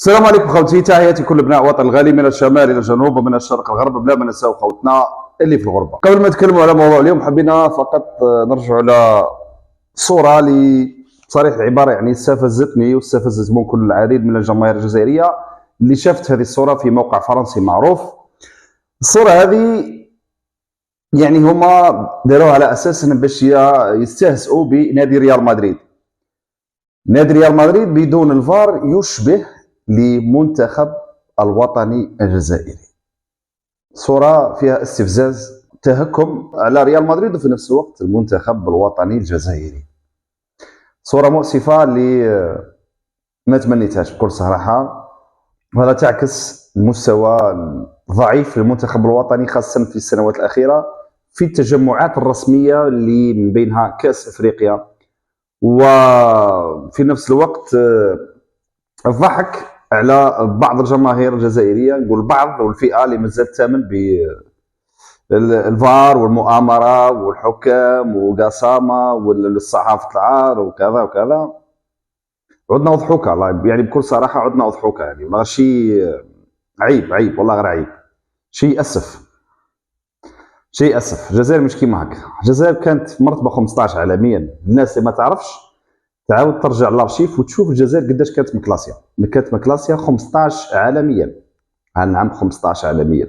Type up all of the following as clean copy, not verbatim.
السلام عليكم خوتي، تحياتي كل ابناء وطن الغالي من الشمال الى الجنوب ومن الشرق الغرب، بلا ما ننساو خوتنا اللي في الغربه. قبل ما نتكلموا على موضوع اليوم حبينا فقط نرجعوا على صوره اللي بصريح العباره يعني استفزتني واستفزت من كل العديد من الجماهير الجزائريه اللي شافت هذه الصوره في موقع فرنسي معروف. الصوره هذه يعني هما داروها على اساس باش يستهزئوا بنادي ريال مدريد. نادي ريال مدريد بدون الفار يشبه لمنتخب الوطني الجزائري. صورة فيها استفزاز، تهكم على ريال مدريد وفي نفس الوقت المنتخب الوطني الجزائري. صورة مؤسفة اللي ما تمنيتهاش بكل صراحة، وهذا تعكس المستوى الضعيف للمنتخب الوطني خاصة في السنوات الأخيرة في التجمعات الرسمية اللي من بينها كأس أفريقيا، وفي نفس الوقت الضحك على بعض الجماهير الجزائريه، نقول بعض والفئه اللي مازالت تامن بالفار والمؤامره والحكام وقاسامه والصحافه العار وكذا وكذا. عدنا وضحوكه يعني بكل صراحه، عدنا وضحوكه يعني والله شيء عيب والله غير عيب، شيء اسف. الجزائر مش كيما هكا. الجزائر كانت في مرتبه 15 عالميا. الناس اللي ما تعرفش تعاود ترجع للارشيف وتشوف الجزائر قداش كانت مكلاسيا 15 عالميا. نعم 15 عالميا.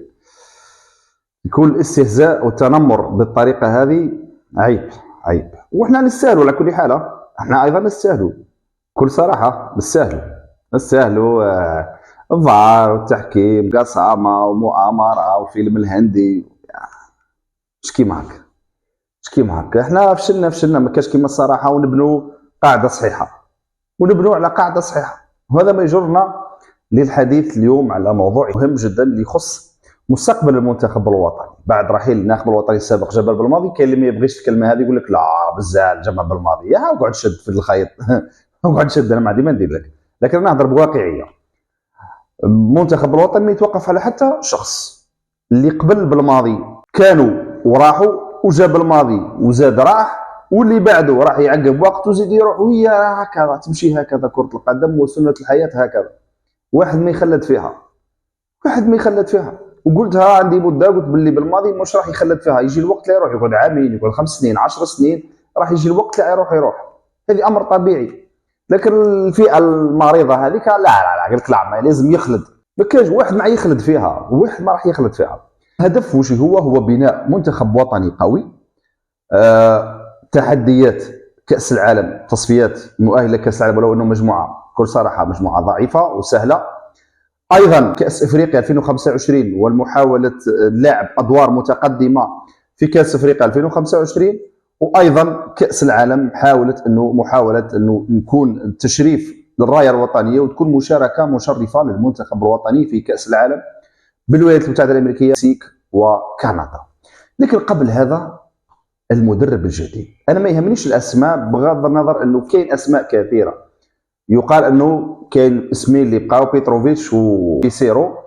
يكون الاستهزاء والتنمر بالطريقه هذه عيب. وحنا نستاهلوا على كل حال، احنا ايضا نستاهلوا بكل صراحه، نستاهلوا الفار والتحكيم قسامه ومؤامره وفيلم الهندي. مش كيما هكا احنا فشلنا ما كاش كيما الصراحه، ونبنوا قاعده صحيحه على قاعده صحيحه. وهذا ما يجرنا للحديث اليوم على موضوع مهم جدا اللي يخص مستقبل المنتخب الوطني بعد رحيل الناخب الوطني السابق جمال بلماضي. كاين اللي ما يبغيش الكلمه هذه، يقول لك لا بزاف جمال بلماضي، يا اقعد شد في الخيط اقعد شد، انا ما عندي ما ندير لك. لكن انا نهضر بواقعيه. المنتخب الوطني ما يتوقف على حتى شخص. اللي قبل بالماضي كانوا وراحوا، وجاب الماضي وزاد راح، واللي بعده راح يعقب وقت وزيد يروح، وهي هكذا تمشي، هكذا كرة القدم وسنة الحياة هكذا. واحد ما يخلد فيها. وقلتها عندي مده، قلت باللي بالماضي مش راح يخلد فيها، يجي الوقت لا يروح، يقعد عامين، يقعد 5 سنين 10 سنين، راح يجي الوقت لا يروح. هذه امر طبيعي. لكن الفئه المريضه هذيك لا قلت لا، ما لازم يخلد. ما كاش واحد ما يخلد فيها، وواحد ما راح يخلد فيها. الهدف وش هو بناء منتخب وطني قوي. تحديات كأس العالم، تصفيات مؤهله كأس العالم، ولو انه مجموعه بكل صراحه مجموعه ضعيفه وسهله. ايضا كأس افريقيا 2025 والمحاوله لعب ادوار متقدمه في كأس افريقيا 2025. وايضا كأس العالم محاوله انه يكون تشريف للرايه الوطنيه وتكون مشاركه مشرفه للمنتخب الوطني في كأس العالم بالولايات المتحده الامريكيه، المكسيك وكندا. لكن قبل هذا المدرب الجديد، انا ما يهمنيش الاسماء بغض النظر انه كاين اسماء كثيره. يقال انه كاين اسمين اللي بقاو، بيتروفيتش وبيسيرو،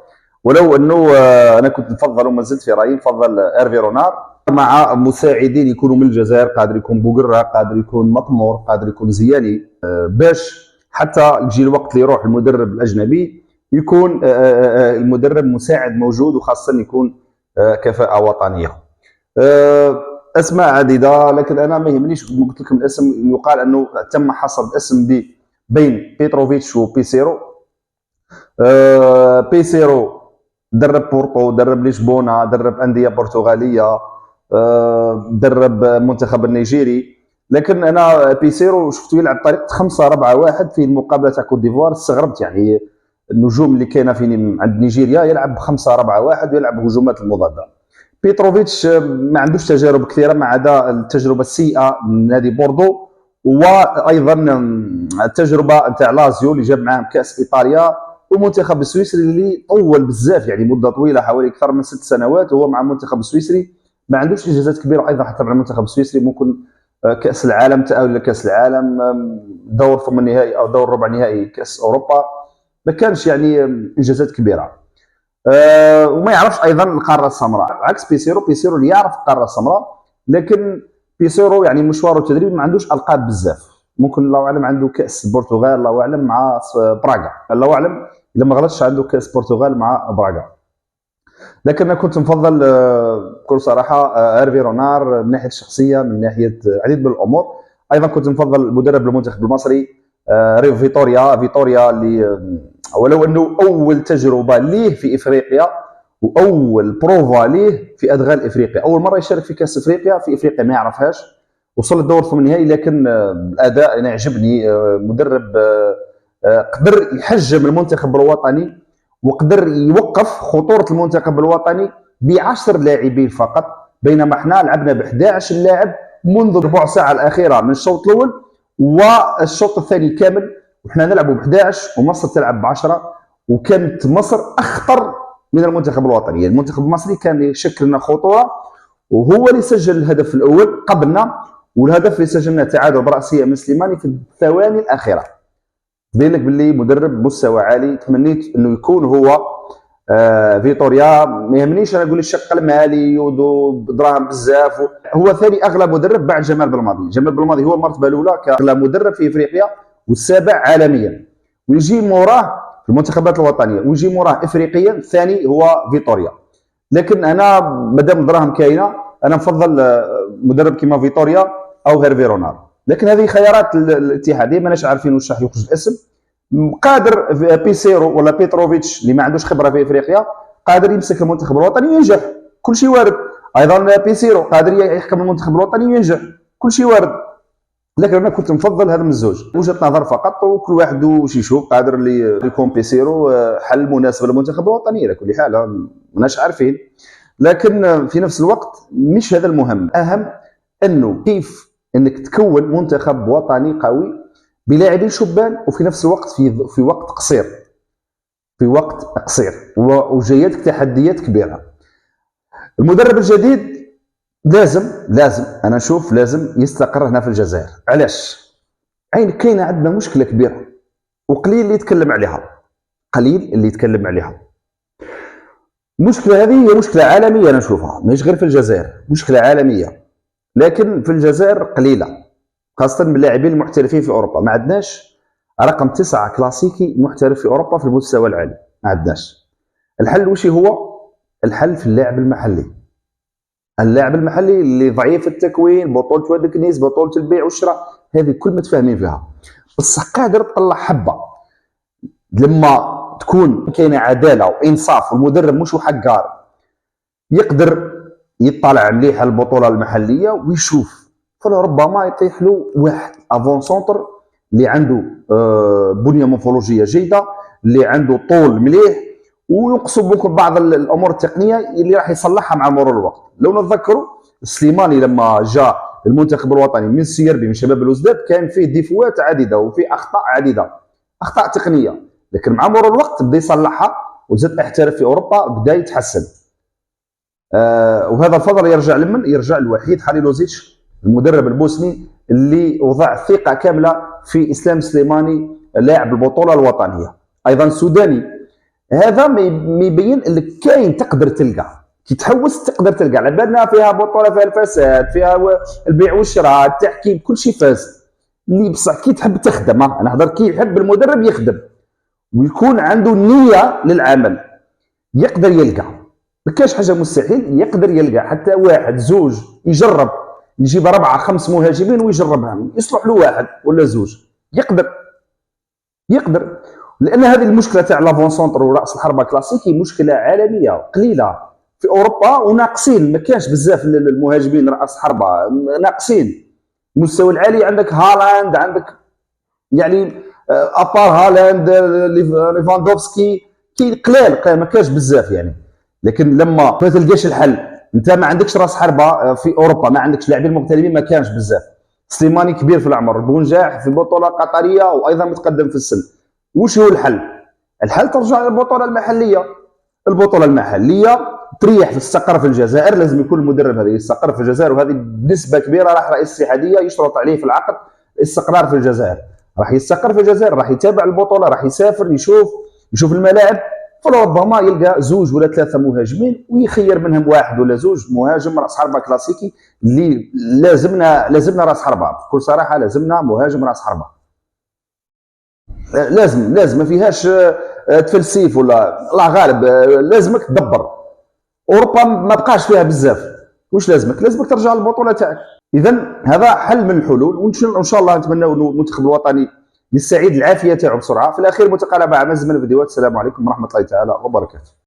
ولو انه انا كنت نفضل وما زلت في رايي نفضل ايرفي رونار مع مساعدين يكونوا من الجزائر. قادر يكون بوقره، قادر يكون مطمور، قادر يكون زياني، باش حتى يجي الوقت اللي يروح المدرب الاجنبي يكون المدرب مساعد موجود، وخاصه يكون كفاءه وطنيه. اسماء عديده، لكن انا ما يهمنيش قلت لكم الاسم. يقال انه تم حصر الاسم بين بيتروفيتش وبيسيرو. بيسيرو درب بورتو، درب لشبونه، درب انديه برتغاليه، درب منتخب النيجيري. لكن انا بيسيرو شفته يلعب طريقه 5-4-1 في المقابله تاع كوت ديفوار. استغربت يعني النجوم اللي كاينه في عند نيجيريا يلعب 5-4-1 ويلعب هجومات المضاده. بيتروفيتش ما عندوش تجارب كثيره ما عدا التجربه السيئه من نادي بوردو، وايضا التجربه نتاع لازيو اللي جاب معاهم كاس ايطاليا، والمنتخب السويسري اللي طول بزاف يعني مده طويله حوالي اكثر من 6 سنوات وهو مع المنتخب السويسري. ما عندوش انجازات كبيره ايضا حتى مع المنتخب السويسري. ممكن كاس العالم، تاهل لكاس العالم، دور ثمن النهائي او دور ربع نهائي كاس اوروبا، ما كانش يعني انجازات كبيره. وما يعرفش ايضا القاره السمراء عكس بيسيرو اللي يعرف القاره السمراء. لكن بيسيرو يعني مشواره التدريبي ما عندوش القاب بزاف. ممكن الله اعلم عنده كاس البرتغال، الله اعلم مع براغا، الله اعلم. الا ما غلطش عنده كاس البرتغال مع براغا. لكن انا كنت نفضل بكل صراحه هيرفي رونار من ناحيه الشخصيه، من ناحيه عديد من الامور. ايضا كنت نفضل مدرب المنتخب المصري ريو فيتوريا اللي ولو انه اول تجربه ليه في افريقيا واول بروفا ليه في ادغال افريقيا، اول مره يشارك في كاس افريقيا في افريقيا ما يعرفهاش، وصل للدور الثمن النهائي. لكن الاداء انا عجبني، مدرب قدر يحجم المنتخب الوطني وقدر يوقف خطوره المنتخب الوطني ب10 لاعبين فقط، بينما احنا لعبنا ب 11 لاعب منذ ربع ساعه الاخيره من الشوط الاول والشوط الثاني كامل، وحنا نلعبوا ب 11 ومصر تلعب ب10، وكانت مصر اخطر من المنتخب الوطني. المنتخب المصري كان يشكل لنا خطوره، وهو اللي سجل الهدف الاول قبلنا، والهدف اللي سجلنا تعادل براسيه من سليماني في الثواني الاخيره. بين لك باللي مدرب مستوى عالي، تمنيت انه يكون هو فيتوريا. ما يهمنيش انا نقول الشق المالي ودراهم بزاف، هو ثاني اغلى مدرب بعد جمال بلماضي. جمال بلماضي هو المرتبه الاولى كاغلى مدرب في افريقيا والسابع عالميا، ويجي موراه في المنتخبات الوطنيه، ويجي موراه افريقيا ثاني هو فيتوريا. لكن انا مادام الدراهم كاينه انا نفضل مدرب كيما فيتوريا او هيرفي رونار. لكن هذه خيارات الاتحاديه، ماناش عارفين واش راح يخرج الاسم. قادر بيسيرو ولا بيتروفيتش اللي ما عندوش خبره في افريقيا قادر يمسك المنتخب الوطني وينجح، كل شيء وارد. ايضا بيسيرو قادر يحكم المنتخب الوطني وينجح، كل شيء وارد. لكن انا كنت نفضل هذا من الزوج، وجهه نظر فقط، وكل واحد واش يشوف. قادر اللي يكون بيسيرو حل مناسب للمنتخب الوطني على كل حال، ماناش عارفين. لكن في نفس الوقت مش هذا المهم، اهم انه كيف انك تكون منتخب وطني قوي بلاعبين شبان، وفي نفس الوقت في وقت قصير، وجايتك تحديات كبيره. المدرب الجديد لازم انا نشوف لازم يستقر هنا في الجزائر. علاش؟ كاينه عندنا مشكله كبيره وقليل اللي يتكلم عليها. المشكله هذه هي مشكله عالميه، انا نشوفها مش غير في الجزائر، مشكله عالميه، لكن في الجزائر قليله، خاصه باللاعبين المحترفين في اوروبا. ما عندناش رقم 9 كلاسيكي محترف في اوروبا في المستوى العالي، ما عندناش. الحل وش هو؟ الحل في اللاعب المحلي اللي ضعيف التكوين، بطوله واد الكنيس، بطوله البيع والشراء، هذه كل متفاهمين فيها، بصح قادر تطلع حبه لما تكون كاينه عداله وانصاف والمدرب مش حقار، يقدر يطلع مليح على البطوله المحليه ويشوف. فربما يطيح له واحد افون سونتر اللي عنده بنيه مورفولوجيه جيده، اللي عنده طول مليح، ويقصد ممكن بعض الامور التقنيه اللي راح يصلحها مع مرور الوقت. لو نتذكروا سليماني لما جاء المنتخب الوطني من سيربي من شباب الوزداد كان فيه ديفوات عديده وفيه اخطاء عديده، اخطاء تقنيه، لكن مع مرور الوقت بدا يصلحها وزاد احترف في اوروبا، بدا يتحسن. وهذا الفضل يرجع لمن؟ يرجع لوحيد حليلوزيتش المدرب البوسني اللي وضع ثقه كامله في اسلام سليماني لاعب البطوله الوطنيه. ايضا السوداني، هذا ما يبين انك كاين تقدر تلقى، كي تحوس تقدر تلقى. على بالنا فيها بطوله فيها الفساد، فيها البيع والشراء، التحكيم، كل شيء فاسد. اللي بصح كي تحب تخدم، انا نهضر كي يحب المدرب يخدم ويكون عنده نيه للعمل، يقدر يلقى. ما كاش حاجه مستحيل، يقدر يلقى حتى واحد زوج يجرب، يجيب 4 5 مهاجمين ويجربهم، يصلح له واحد ولا زوج، يقدر. لان هذه المشكله تاع لافون سونتر وراس الحربه كلاسيكي مشكله عالميه قليله في اوروبا، وناقصين. ما كانش بزاف المهاجمين راس حربه، ناقصين. المستوى العالي عندك هالاند، عندك يعني ابار هالاند، ليفاندوفسكي، كي قلال ما كانش بزاف يعني. لكن لما ما تلقاش الحل، انت ما عندكش راس حربه في اوروبا، ما عندكش لاعبين مغتربين، ما كانش بزاف. سليماني كبير في العمر، بونجاح في بطوله قطريه وايضا متقدم في السن. وش هو الحل؟ الحل ترجع للبطوله المحليه. البطوله المحليه تريح في السقر في الجزائر، لازم يكون المدرب هذا يستقر في الجزائر، وهذه بنسبه كبيره راح رئيس الاتحاديه يشترط عليه في العقد الاستقرار في الجزائر. راح يستقر في الجزائر، راح يتابع البطوله، راح يسافر يشوف الملاعب، فربما يلقى 2 ولا 3 مهاجمين ويخير منهم 1 ولا 2 مهاجم راس حربه كلاسيكي. اللي لازمنا راس حربه بكل صراحه، لازمنا مهاجم راس حربه، لازم ما فيهاش تفلسيف ولا الله غالب، لازمك تدبر. اوروبا ما بقاش فيها بزاف، واش لازمك ترجع للبطوله تاعك. اذا هذا حل من الحلول، وان شاء الله نتمنى المنتخب الوطني يستعيد العافيه تاعو بسرعه. في الاخير متقاربه مع زمن الفيديوهات. السلام عليكم ورحمه الله تعالى وبركاته.